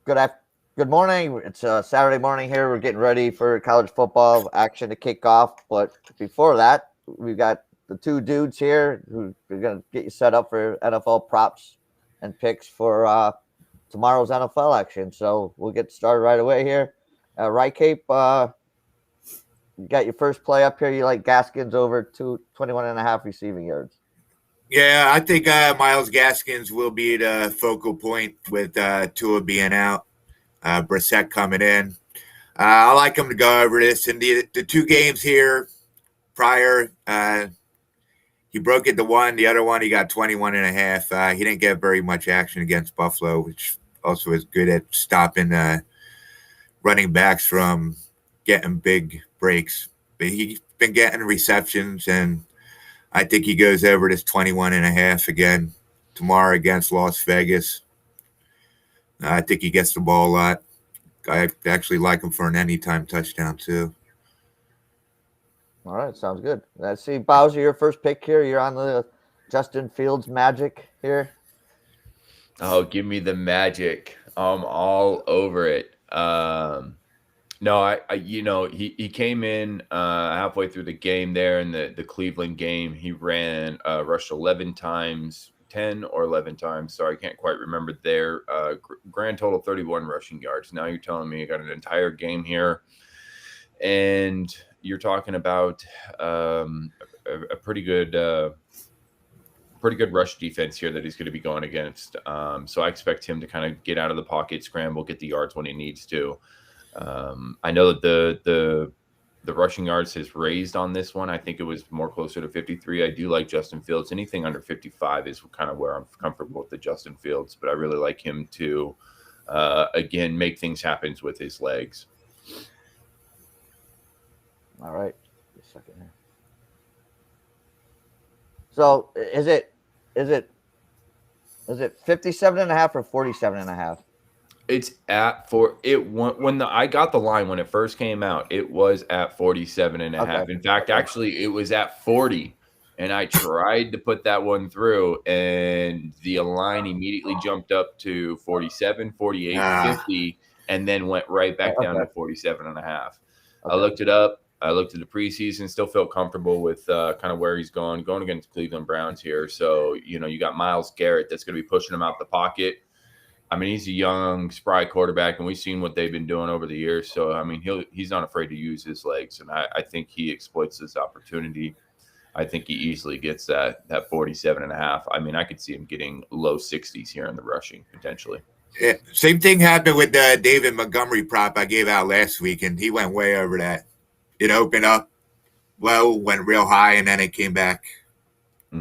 Good morning. It's Saturday morning here. We're getting ready for college football action to kick off. But before that, we've got the two dudes here who are going to get you set up for NFL props and picks for tomorrow's NFL action. So we'll get started right away here. Wrycape, you got your first play up here. You like Gaskins over 21.5 receiving yards. Yeah, I think Myles Gaskins will be the focal point with Tua being out, Brissett coming in. I like him to go over this. In the two games here prior, he broke it to one. The other one, he got 21.5. He didn't get very much action against Buffalo, which also is good at stopping running backs from getting big breaks. But he's been getting receptions, and I think he goes over this 21.5 again tomorrow against Las Vegas. I think he gets the ball a lot. I actually like him for an anytime touchdown, too. All right, sounds good. Let's see, Bowseri, your first pick here. You're on the Justin Fields magic here. Oh, give me the magic. I'm all over it. No, he came in halfway through the game there in the Cleveland game. He ran rushed 11 times, 10 or 11 times. Sorry, I can't quite remember there. Grand total 31 rushing yards. Now you're telling me you got an entire game here, and you're talking about a pretty good rush defense here that he's going to be going against. So I expect him to kind of get out of the pocket, scramble, get the yards when he needs to. I know that the rushing yards has raised on this one. I think it was more closer to 53. I do like Justin Fields. Anything under 55 is kind of where I'm comfortable with the Justin Fields, but I really like him to, again, make things happen with his legs. All right. Just a second here. So is it 57.5 or 47.5? It's at I got the line when it first came out, it was at 47.5. Okay. In fact, actually it was at 40, and I tried to put that one through, and the line immediately jumped up to 47, 48, 50, and then went right back down to 47.5. Okay. I looked it up. I looked at the preseason, still felt comfortable with kind of where he's going against Cleveland Browns here. So, you got Myles Garrett that's going to be pushing him out the pocket. I mean, he's a young, spry quarterback, and we've seen what they've been doing over the years. So, I mean, he's not afraid to use his legs, and I think he exploits this opportunity. I think he easily gets that 47.5. I mean, I could see him getting low 60s here in the rushing, potentially. Yeah, same thing happened with the David Montgomery prop I gave out last week, and he went way over that. It opened up low, went real high, and then it came back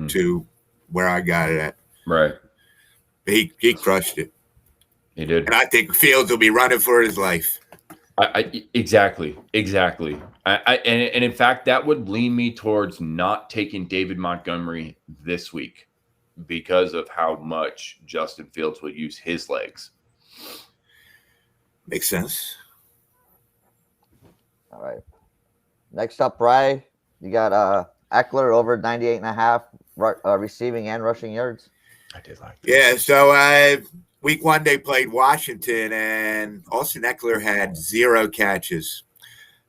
to where I got it at. Right. He crushed it. He did. And I think Fields will be running for his life. Exactly. And in fact, that would lean me towards not taking David Montgomery this week because of how much Justin Fields will use his legs. Makes sense. All right. Next up, Bry, you got Ekeler over 98.5 receiving and rushing yards. I did like that. Yeah, so week one they played Washington, and Austin Ekeler had 0 catches.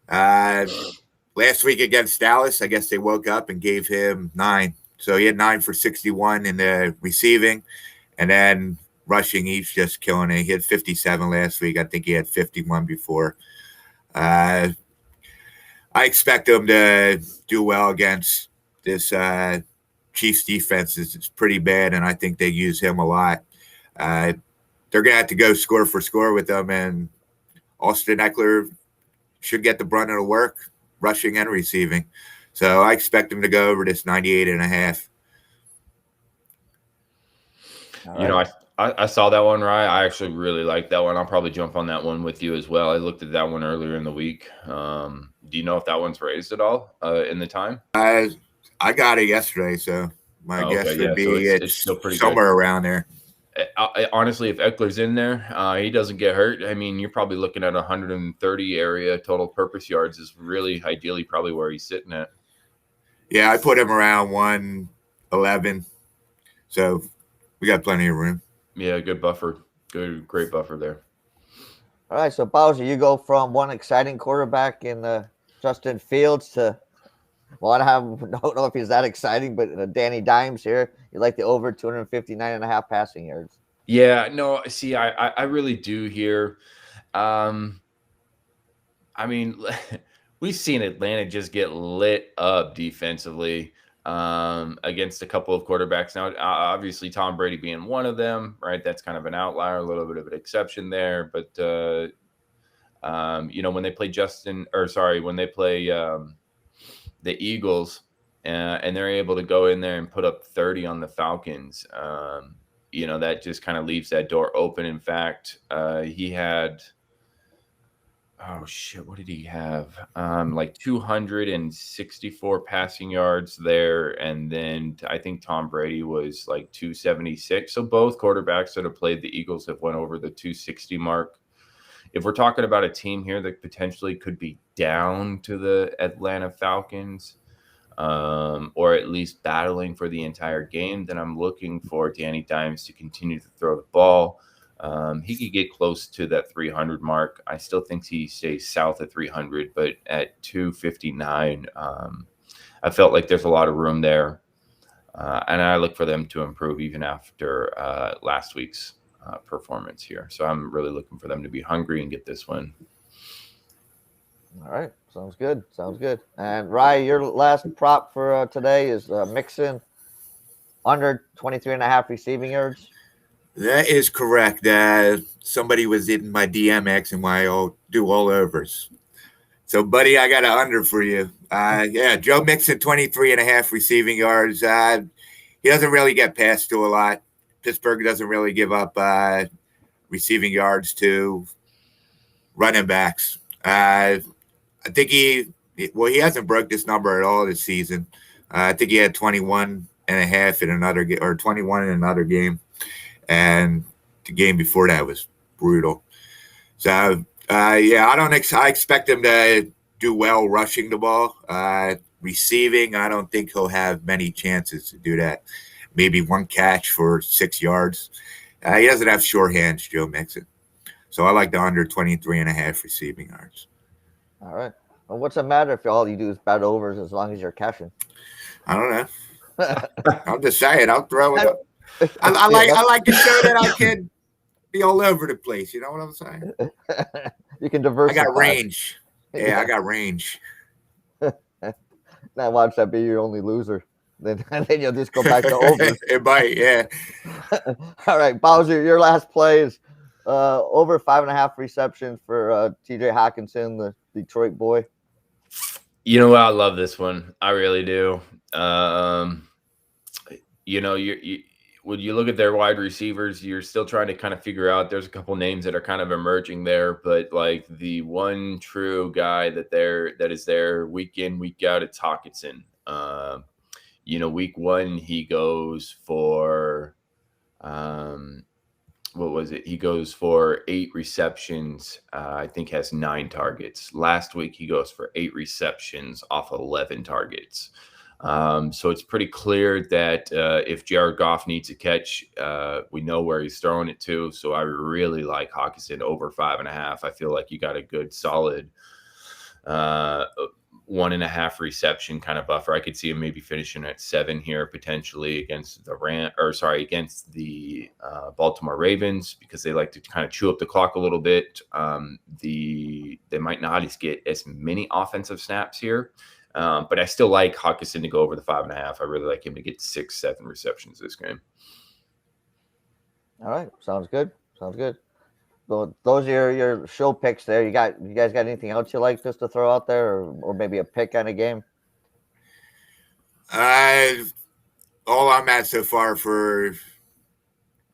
Last week against Dallas, I guess they woke up and gave him 9. So he had 9 for 61 in the receiving, and then rushing, he's just killing it. He had 57 last week. I think he had 51 before. I expect him to do well against this Chiefs defense. It's pretty bad, and I think they use him a lot. They're going to have to go score for score with them, and Austin Ekeler should get the brunt of the work, rushing and receiving. So I expect him to go over this 98.5. Right. I saw that one, Ryan. I actually really like that one. I'll probably jump on that one with you as well. I looked at that one earlier in the week. Do you know if that one's raised at all in the time? I got it yesterday, so my guess would be so it's still pretty somewhere good. Around there. Honestly, if Ekeler's in there, he doesn't get hurt. I mean, you're probably looking at 130 area total purpose yards is really ideally probably where he's sitting at. Yeah, I put him around 111, so we got plenty of room. Yeah, good buffer. Great buffer there. All right, so Bowser, you go from one exciting quarterback in Justin Fields to I don't know if he's that exciting, but Danny Dimes here. You like the over 259.5 passing yards. Yeah, no, see, I really do here. I mean, we've seen Atlanta just get lit up defensively against a couple of quarterbacks. Now, obviously, Tom Brady being one of them, right? That's kind of an outlier, a little bit of an exception there. But, when they play when they play the Eagles and they're able to go in there and put up 30 on the Falcons, that just kind of leaves that door open. In fact, he had – oh shit, what did he have? Like 264 passing yards there, and then I think Tom Brady was like 276. So both quarterbacks that have played the Eagles have went over the 260 mark. If we're talking about a team here that potentially could be down to the Atlanta Falcons, or at least battling for the entire game, then I'm looking for Danny Dimes to continue to throw the ball. He could get close to that 300 mark. I still think he stays south of 300, but at 259, I felt like there's a lot of room there. And I look for them to improve even after last week's performance here. So I'm really looking for them to be hungry and get this one. All right. Sounds good. Sounds good. And Rye, your last prop for today is Mixon under 23.5 receiving yards. That is correct. Somebody was in my DMX and why I'll do all overs. So, buddy, I got an under for you. Joe Mixon, 23.5 receiving yards. He doesn't really get passed to a lot. Pittsburgh doesn't really give up receiving yards to running backs. I think he hasn't broke this number at all this season. I think he had 21.5 in another game, or 21 in another game. And the game before that was brutal. So, I expect him to do well rushing the ball. Receiving, I don't think he'll have many chances to do that. Maybe one catch for 6 yards. He doesn't have sure hands, Joe Mixon. So I like the under 23.5 receiving yards. All right. Well, what's it matter if all you do is bet overs as long as you're cashing? I don't know. I'm just saying, I'll throw it up. I like to show that I can be all over the place. You know what I'm saying? You can diversify. I got range. Yeah, I got range. Now watch that be your only loser. Then you'll just go back to overs. It might, yeah. All right, Bowser, your last play is over 5.5 receptions for TJ Hockensen, the Detroit boy. You know what? I love this one. I really do. When you look at their wide receivers, you're still trying to kind of figure out. There's a couple names that are kind of emerging there, but like the one true guy that is there week in, week out, it's Hockensen. Week one he goes for what was it? He goes for 8 receptions. I think has 9 targets. Last week he goes for 8 receptions off 11 targets. So it's pretty clear that if Jared Goff needs a catch, we know where he's throwing it to. So I really like Hockensen over 5.5. I feel like you got a good solid 1.5 reception kind of buffer. I could see him maybe finishing at 7 here potentially against the Baltimore Ravens, because they like to kind of chew up the clock a little bit. They might not get as many offensive snaps here. But I still like Hockensen to go over the 5.5. I really like him to get 6-7 receptions this game. All right, sounds good. So those are your show picks there. You guys got anything else you like just to throw out there, or maybe a pick on a game? All I'm at so far for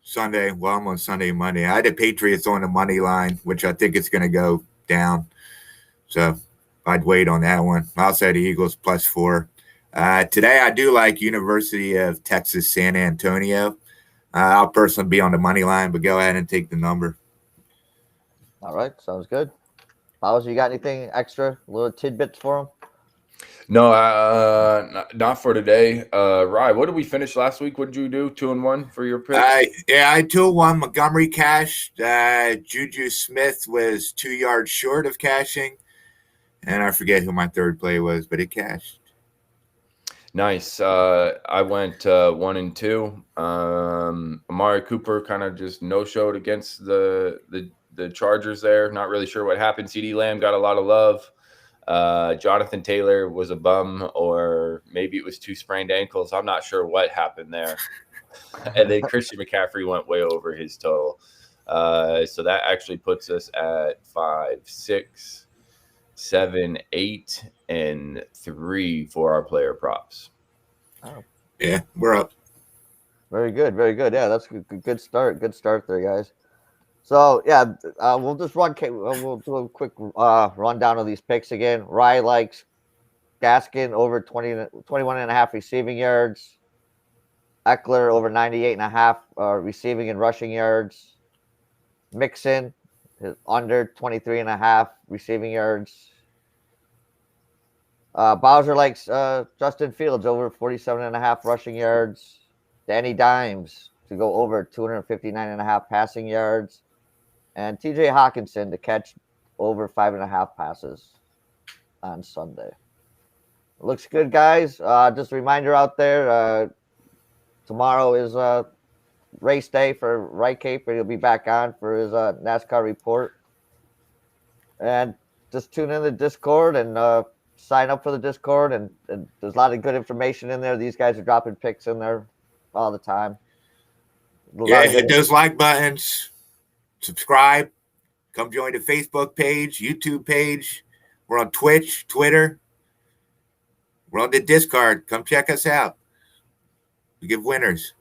Sunday. Well, I'm on Sunday and Monday. I had the Patriots on the money line, which I think it's going to go down. So I'd wait on that one. I'll say the Eagles +4. Today, I do like University of Texas San Antonio. I'll personally be on the money line, but go ahead and take the number. All right, sounds good. Bowser, you got anything extra, little tidbits for them? No, not for today. Rye, what did we finish last week? What did you do? 2-1 for your picks? I had 2-1. Montgomery cashed. Juju Smith was 2 yards short of cashing. And I forget who my third play was, but it cashed. Nice. I went 1-2. Amari Cooper kind of just no-showed against the Chargers there. Not really sure what happened. CeeDee Lamb got a lot of love. Jonathan Taylor was a bum, or maybe it was 2 sprained ankles. I'm not sure what happened there. And then Christian McCaffrey went way over his total. So that actually puts us at 5, 6, 7, 8, and 3 for our player props. Oh. Yeah, we're up. Very good. Very good. Yeah, that's a good start. Good start there, guys. So, yeah, we'll just we'll do a quick rundown of these picks again. Rye likes Gaskin over 21.5 receiving yards. Ekeler over 98.5 receiving and rushing yards. Mixon is under 23.5 receiving yards. Bowser likes Justin Fields over 47.5 rushing yards. Danny Dimes to go over 259.5 passing yards. And TJ Hockensen to catch over 5.5 passes on Sunday. Looks good, guys. Just a reminder out there, tomorrow is race day for Wrycape, and he'll be back on for his NASCAR report. And just tune in the Discord and sign up for the Discord. And there's a lot of good information in there. These guys are dropping picks in there all the time. Yeah, hit those like buttons. Subscribe. Come join the Facebook page, YouTube page. We're on Twitch, Twitter. We're on the Discord. Come check us out. We give winners.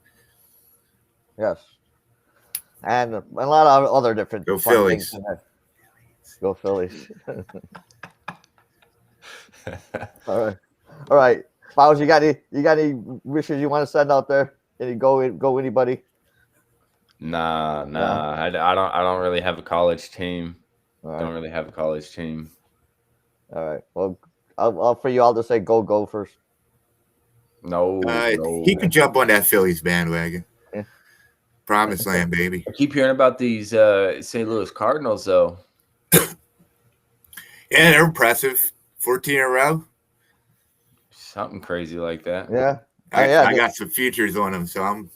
Yes. And a lot of other different Go Phillies. Go Phillies. All right. Bowers, you got any wishes you want to send out there? Any go anybody? Nah. I don't really have a college team. All right. Don't really have a college team. All right. Well, I'll for you. I'll just say go first. No. He could jump on that Phillies bandwagon. Yeah. Promised land, baby. I keep hearing about these St. Louis Cardinals, though. Yeah, they're impressive. 14 in a row. Something crazy like that. Yeah. I got some futures on them, so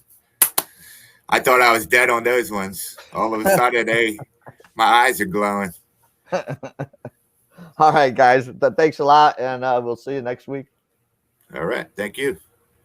I thought I was dead on those ones. All of a sudden, my eyes are glowing. All right, guys. Thanks a lot, and we'll see you next week. All right. Thank you.